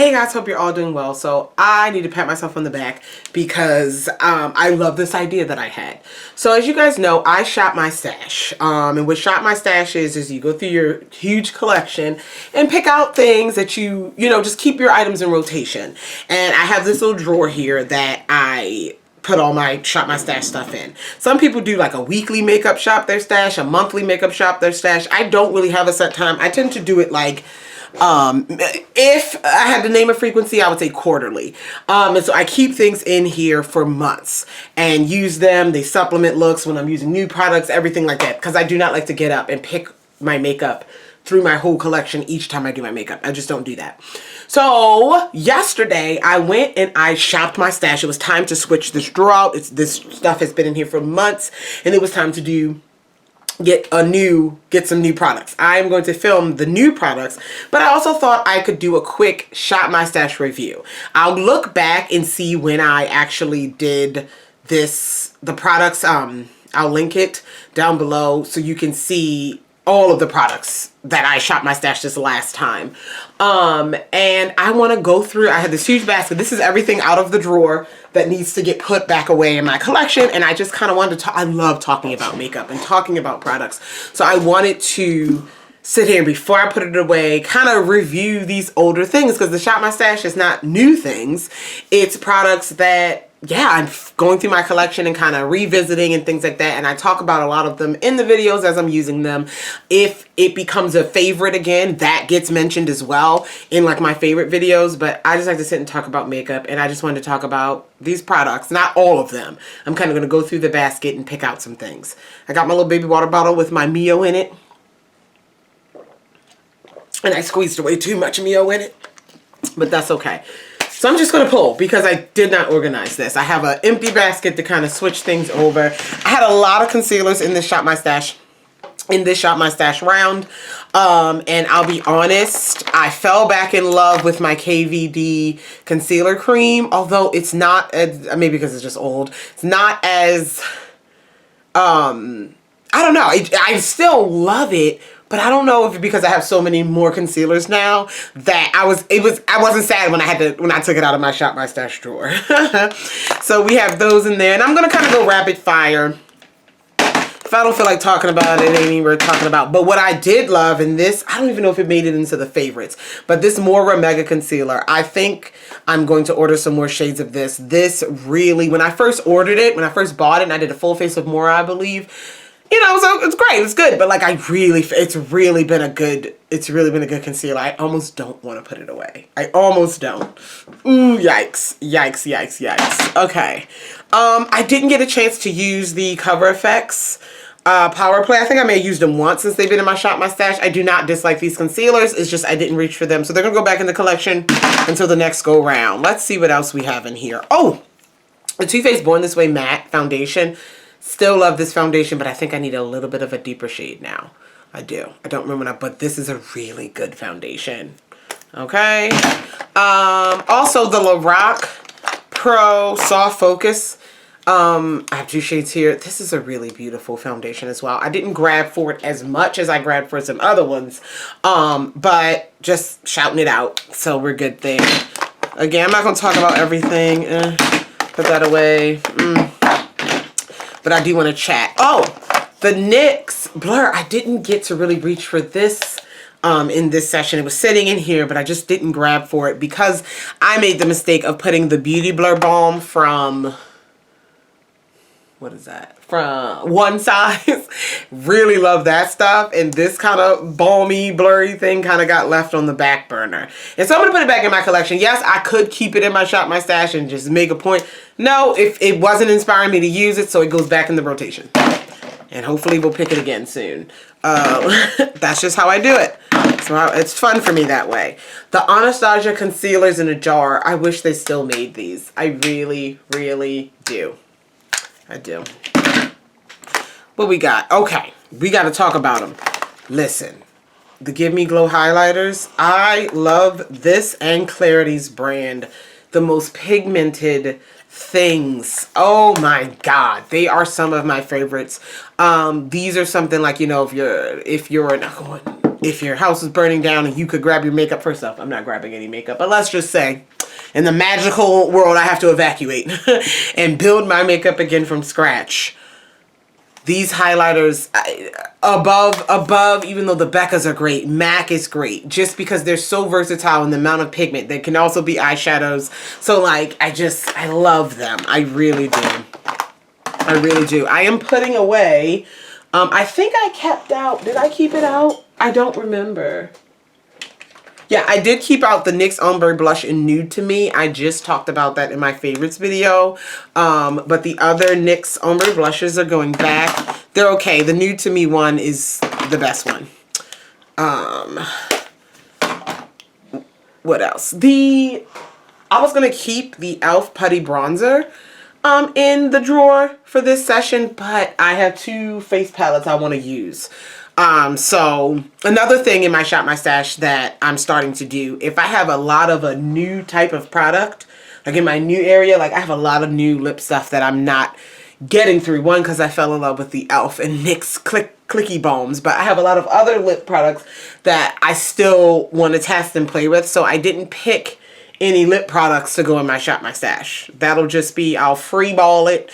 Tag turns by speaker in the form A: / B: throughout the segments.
A: Hey guys, hope you're all doing well. So I need to pat myself on the back because I love this idea that I had. So as you guys know, I shop my stash. And what shop my stash is you go through your huge collection and pick out things that you just keep your items in rotation. And I have this little drawer here that I put all my shop my stash stuff in. Some people do like a weekly makeup shop their stash, a monthly makeup shop their stash. I don't really have a set time. I tend to do it like if I had to name a frequency, I would say quarterly. And so I keep things in here for months and use them. They supplement looks when I'm using new products, everything like that. Because I do not like to get up and pick my makeup through my whole collection each time I do my makeup. I just don't do that. So yesterday I went and I shopped my stash. It was time to switch this drawer out. This stuff has been in here for months and it was time to get some new products. I'm going to film the new products, but I also thought I could do a quick shop my stash review. I'll look back and see when I actually did the products. I'll link it down below so you can see all of the products that I shopped my stash this last time. And I want to go through, I had this huge basket. This is everything out of the drawer that needs to get put back away in my collection. And I just kind of wanted to talk, I love talking about makeup and talking about products. So I wanted to sit here and before I put it away, kind of review these older things because the shop my stash is not new things. It's products that, yeah, I'm going through my collection and kind of revisiting and things like that. And I talk about a lot of them in the videos as I'm using them. If it becomes a favorite again, that gets mentioned as well in like my favorite videos. But I just like to sit and talk about makeup. And I just wanted to talk about these products, not all of them. I'm kind of going to go through the basket and pick out some things. I got my little baby water bottle with my Mio in it. And I squeezed away too much Mio in it. But that's okay. So I'm just going to pull because I did not organize this. I have an empty basket to kind of switch things over. I had a lot of concealers in this shop my stash round. And I'll be honest, I fell back in love with my KVD concealer cream, although it's not as, maybe because it's just old. It's not as, I don't know. I still love it. But I don't know if it's because I have so many more concealers now that I wasn't sad when I took it out of my shop my stash drawer. So we have those in there and I'm going to kind of go rapid fire. If I don't feel like talking about it, it ain't even worth talking about. But what I did love in this, I don't even know if it made it into the favorites, but this Mora Mega Concealer, I think I'm going to order some more shades of this. This really, when I first ordered it, when I first bought it and I did a full face of Mora, I believe, you know, so it's great, it's good, but like it's really been a good concealer. I almost don't want to put it away. I almost don't. Ooh, yikes, yikes, yikes, yikes. Okay, I didn't get a chance to use the Cover FX Power Play. I think I may have used them once since they've been in my shop my stash. I do not dislike these concealers. It's just I didn't reach for them, so they're gonna go back in the collection until the next go round. Let's see what else we have in here. Oh, the Too Faced Born This Way Matte Foundation. Still love this foundation, but I think I need a little bit of a deeper shade now. I do. I don't remember now, but this is a really good foundation. Okay. Also the Lorac Pro Soft Focus. I have two shades here. This is a really beautiful foundation as well. I didn't grab for it as much as I grabbed for some other ones. But just shouting it out. So we're good there. Again, I'm not going to talk about everything. Put that away. But I do want to chat. Oh, the NYX Blur. I didn't get to really reach for this in this session. It was sitting in here, but I just didn't grab for it because I made the mistake of putting the Beauty Blur Balm from, what is that? From One Size. Really love that stuff. And this kind of balmy, blurry thing kind of got left on the back burner. And so I'm going to put it back in my collection. Yes, I could keep it in my shop, my stash, and just make a point. No, if it wasn't inspiring me to use it, so it goes back in the rotation. And hopefully we'll pick it again soon. That's just how I do it. So it's fun for me that way. The Anastasia concealers in a jar. I wish they still made these. I really, really do. I do. What we got? Okay, we got to talk about them. Listen, the Give Me Glow highlighters. I love this and Clarity's brand. The most pigmented things. Oh my God, they are some of my favorites. These are something like, you know, if you're if your house was burning down and you could grab your makeup. First off, I'm not grabbing any makeup, but let's just say in the magical world I have to evacuate and build my makeup again from scratch. These highlighters, above, even though the Beccas are great, MAC is great, just because they're so versatile in the amount of pigment. They can also be eyeshadows. So like, I love them. I really do. I really do. I am putting away, I think I kept out, did I keep it out? I don't remember. Yeah, I did keep out the NYX Ombre Blush in Nude to Me. I just talked about that in my favorites video. But the other NYX Ombre Blushes are going back. They're okay. The Nude to Me one is the best one. What else? I was going to keep the e.l.f. Putty Bronzer in the drawer for this session, but I have 2 face palettes I want to use. So another thing in my Shop My Stash that I'm starting to do, if I have a lot of a new type of product, like in my new area, like I have a lot of new lip stuff that I'm not getting through. One, because I fell in love with the e.l.f. and NYX Clicky Balms, but I have a lot of other lip products that I still want to test and play with. So I didn't pick any lip products to go in my Shop My Stash. That'll just be, I'll freeball it.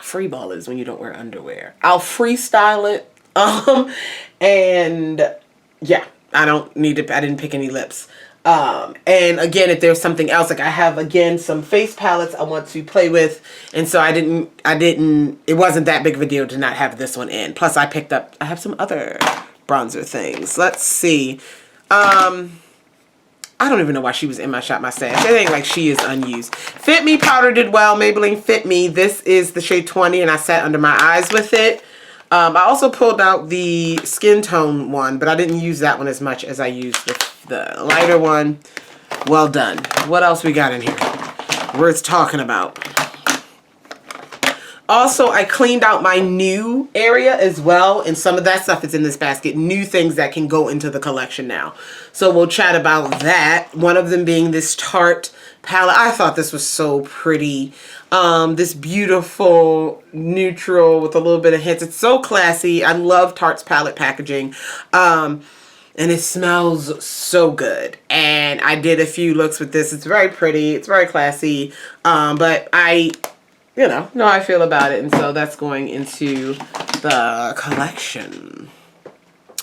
A: Freeball is when you don't wear underwear. I'll freestyle it. And yeah, I didn't pick any lips. And again, if there's something else, like I have, again, some face palettes I want to play with. And so it wasn't that big of a deal to not have this one in. Plus I have some other bronzer things. Let's see. I don't even know why she was in my Shop My Stash. It ain't like she is unused. Fit Me powder did well. Maybelline Fit Me. This is the shade 20 and I sat under my eyes with it. I also pulled out the skin tone one, but I didn't use that one as much as I used the lighter one. Well done. What else we got in here? Worth talking about. Also, I cleaned out my new area as well, and some of that stuff is in this basket. New things that can go into the collection now. So we'll chat about that. One of them being this Tarte palette. I thought this was so pretty. This beautiful neutral with a little bit of hints. It's so classy. I love Tarte's palette packaging. And it smells so good. And I did a few looks with this. It's very pretty. It's very classy. But you know how I feel about it. And so that's going into the collection.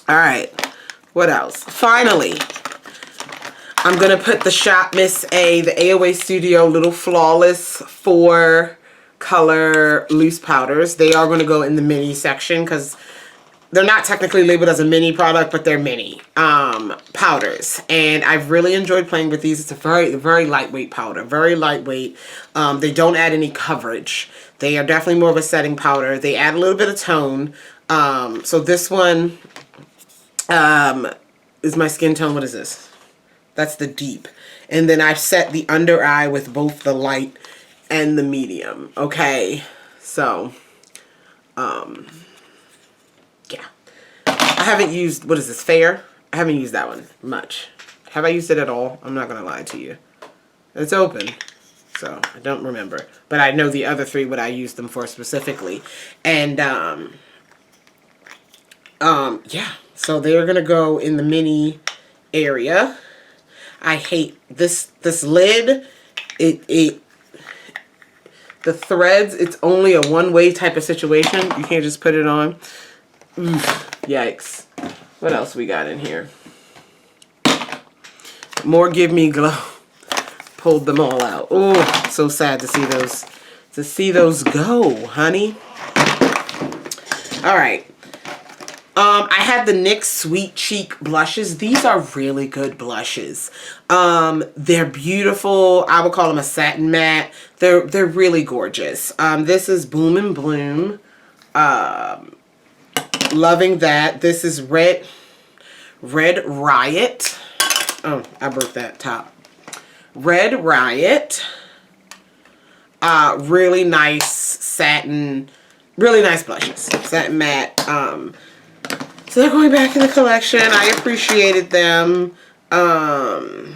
A: All right. What else? Finally, I'm going to put the Shop Miss A, the AOA Studio Little Flawless 4 color loose powders. They are going to go in the mini section because they're not technically labeled as a mini product, but they're mini powders. And I've really enjoyed playing with these. It's a very, very lightweight powder. Very lightweight. They don't add any coverage. They are definitely more of a setting powder. They add a little bit of tone. So this one is my skin tone. What is this? That's the deep. And then I've set the under eye with both the light and the medium. Okay. So, yeah. I haven't used, what is this, Fair? I haven't used that one much. Have I used it at all? I'm not going to lie to you. It's open, so I don't remember. But I know the other 3, what I used them for specifically. And, yeah. So they're going to go in the mini area. I hate this lid. The threads, it's only a one-way type of situation. You can't just put it on. Oof, yikes. What else we got in here? More Give Me Glow. Pulled them all out. Oh, so sad to see those go, honey. All right. I had the NYX Sweet Cheek blushes. These are really good blushes. They're beautiful. I would call them a satin matte. They're really gorgeous. This is Boom and Bloom. Loving that. This is Red Riot. Oh, I broke that top. Red Riot. Really nice satin, really nice blushes. Satin matte. So they're going back in the collection. I appreciated them.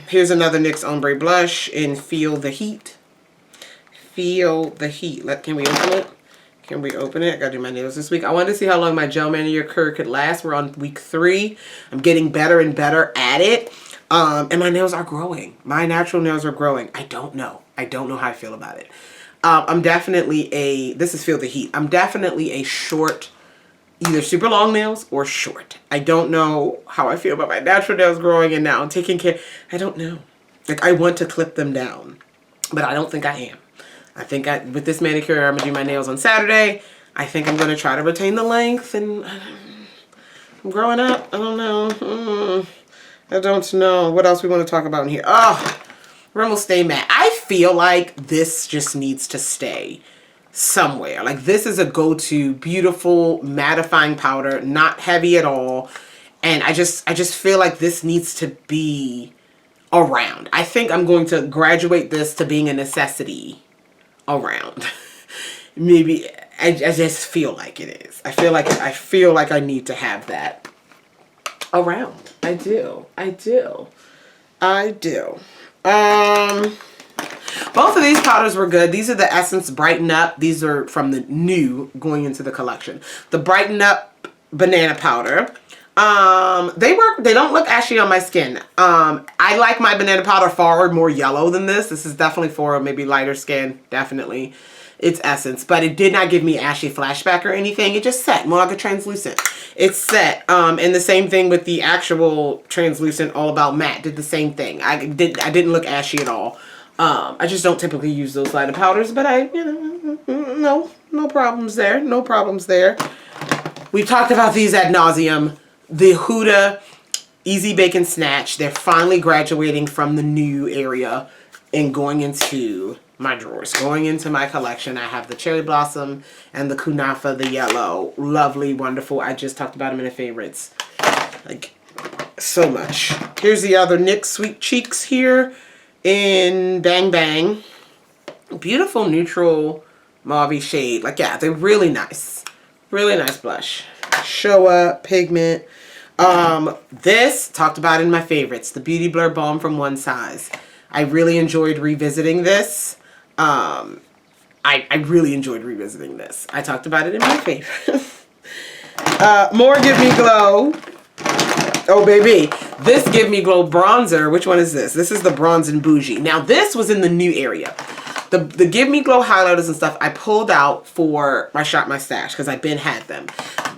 A: Here's another NYX Ombre Blush in Feel the Heat. Feel the Heat. Can we open it? Can we open it? I gotta do my nails this week. I wanted to see how long my gel manicure could last. We're on week 3. I'm getting better and better at it. And my nails are growing. My natural nails are growing. I don't know. I don't know how I feel about it. I'm definitely this is Feel the Heat. I'm definitely a short, either super long nails or short. I don't know how I feel about my natural nails growing and now I'm taking care. I don't know. Like, I want to clip them down, but I don't think I am. I think with this manicure, I'm going to do my nails on Saturday. I think I'm going to try to retain the length, and I'm growing up. I don't know. I don't know. What else we want to talk about in here? Oh, Rimmel Stay Matte. I feel like this just needs to stay somewhere. Like, this is a go-to, beautiful, mattifying powder, not heavy at all. And I just feel like this needs to be around. I think I'm going to graduate this to being a necessity around. Maybe I just feel like it is. I feel like I need to have that around. I do. Both of these powders were good. These are the Essence Brighten Up. These are from the new going into the collection. The Brighten Up banana powder. They work. They don't look ashy on my skin. I like my banana powder far more yellow than this. This is definitely for maybe lighter skin. Definitely. It's Essence, but it did not give me ashy flashback or anything. It just set more like a translucent. It's set. And the same thing with the actual translucent All About Matte. Did the same thing. I didn't look ashy at all. I just don't typically use those lighter powders, but no problems there. No problems there. We've talked about these ad nauseum. The Huda Easy Bake and Snatch. They're finally graduating from the new area and going into my drawers. Going into my collection. I have the Cherry Blossom and the Kunafa, the yellow. Lovely, wonderful. I just talked about them in the favorites. Like, so much. Here's the other NYX Sweet Cheeks here in Bang Bang. Beautiful neutral mauve shade. Like, yeah, they're really nice. Really nice blush. Show Up Pigment. This, talked about in my favorites, the Beauty Blur Balm from One Size. I really enjoyed revisiting this. I really enjoyed revisiting this. I talked about it in my favorites. More Give Me Glow. Oh, baby. This Give Me Glow bronzer. Which one is this? This is the Bronze and Bougie. Now, this was in the new area. The Give Me Glow highlighters and stuff I pulled out for my Shop My Stash because I've been had them.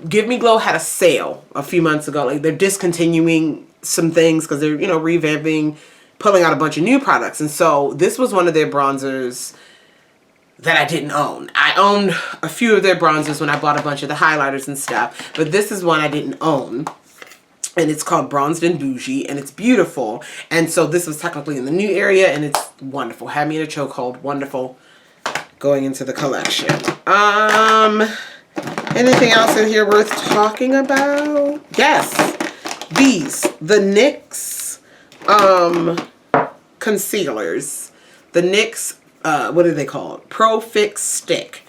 A: Give Me Glow had a sale a few months ago. Like, they're discontinuing some things because they're, revamping, pulling out a bunch of new products. And so this was one of their bronzers that I didn't own. I owned a few of their bronzers when I bought a bunch of the highlighters and stuff. But this is one I didn't own. And it's called Bronzed and Bougie, and it's beautiful. And so this was technically in the new area, and it's wonderful. Had me in a chokehold. Wonderful. Going into the collection. Anything else in here worth talking about? Yes. These. The NYX concealers. The NYX, what are they called? Pro Fix Stick.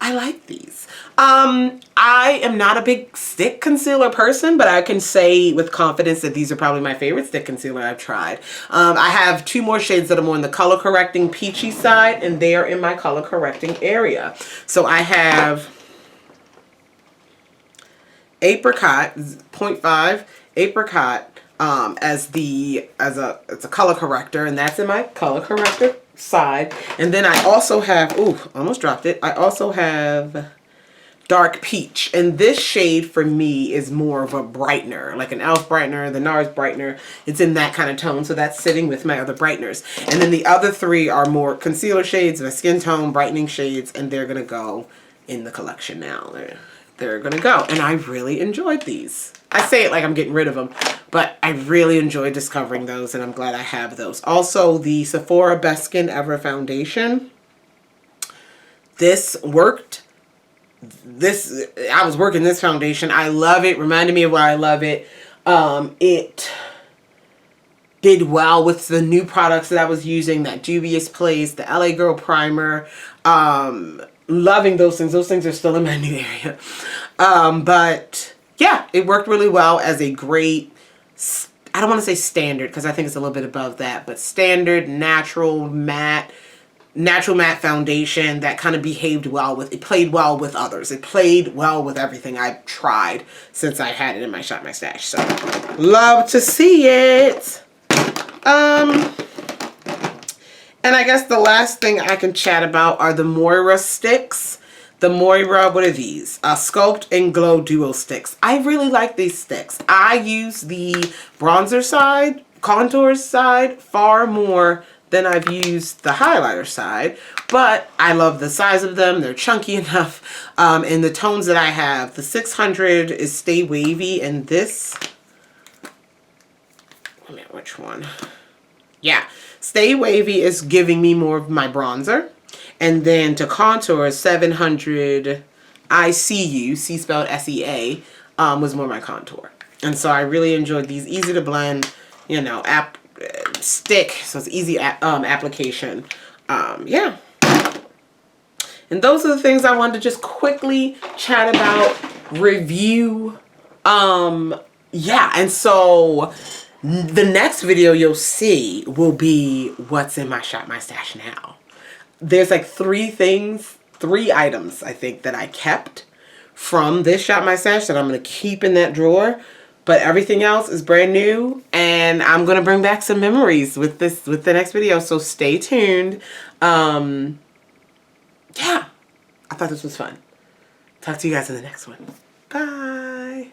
A: I like these. I am not a big stick concealer person, but I can say with confidence that these are probably my favorite stick concealer I've tried. I have 2 more shades that are more in the color correcting peachy side, and they are in my color correcting area. So I have Apricot 0.5 Apricot as a color corrector, and that's in my color corrector side. And then I also have, ooh, almost dropped it. I also have Dark Peach, and this shade for me is more of a brightener, like an e.l.f. brightener, the NARS brightener. It's in that kind of tone, so that's sitting with my other brighteners. And then the other 3 are more concealer shades, my skin tone brightening shades, and they're gonna go in the collection now. They're gonna go, and I really enjoyed these. I say it like I'm getting rid of them, but I really enjoyed discovering those, and I'm glad I have those. Also, the Sephora Best Skin Ever Foundation. This worked. I was working this foundation. I love it. Reminded me of why I love it. It did well with the new products that I was using, that Juvia's Place, the LA Girl Primer. Loving those things. Those things are still in my new area. But yeah, it worked really well as a great, I don't want to say standard because I think it's a little bit above that, but standard, natural, matte, natural matte foundation that kind of behaved well with, it played well with others. It played well with everything I've tried since I had it in my Shop My Stash. So, love to see it. And I guess the last thing I can chat about are the Moira sticks. The Moira, what are these? Sculpt and Glow Duo Sticks. I really like these sticks. I use the bronzer side, contour side, far more than I've used the highlighter side. But I love the size of them. They're chunky enough. And the tones that I have, the 600 is Stay Wavy, and this, wait a minute, which one? Yeah, Stay Wavy is giving me more of my bronzer. And then to contour, 700 ICU, C spelled S-E-A, was more my contour. And so I really enjoyed these. Easy to blend, you know, stick, so it's easy application. Yeah. And those are the things I wanted to just quickly chat about, review. Yeah, and so the next video you'll see will be what's in my Shop My Stash now. There's like three items, I think, that I kept from this Shop My Stash that I'm going to keep in that drawer. But everything else is brand new, and I'm going to bring back some memories with the next video, so stay tuned. Yeah, I thought this was fun. Talk to you guys in the next one. Bye.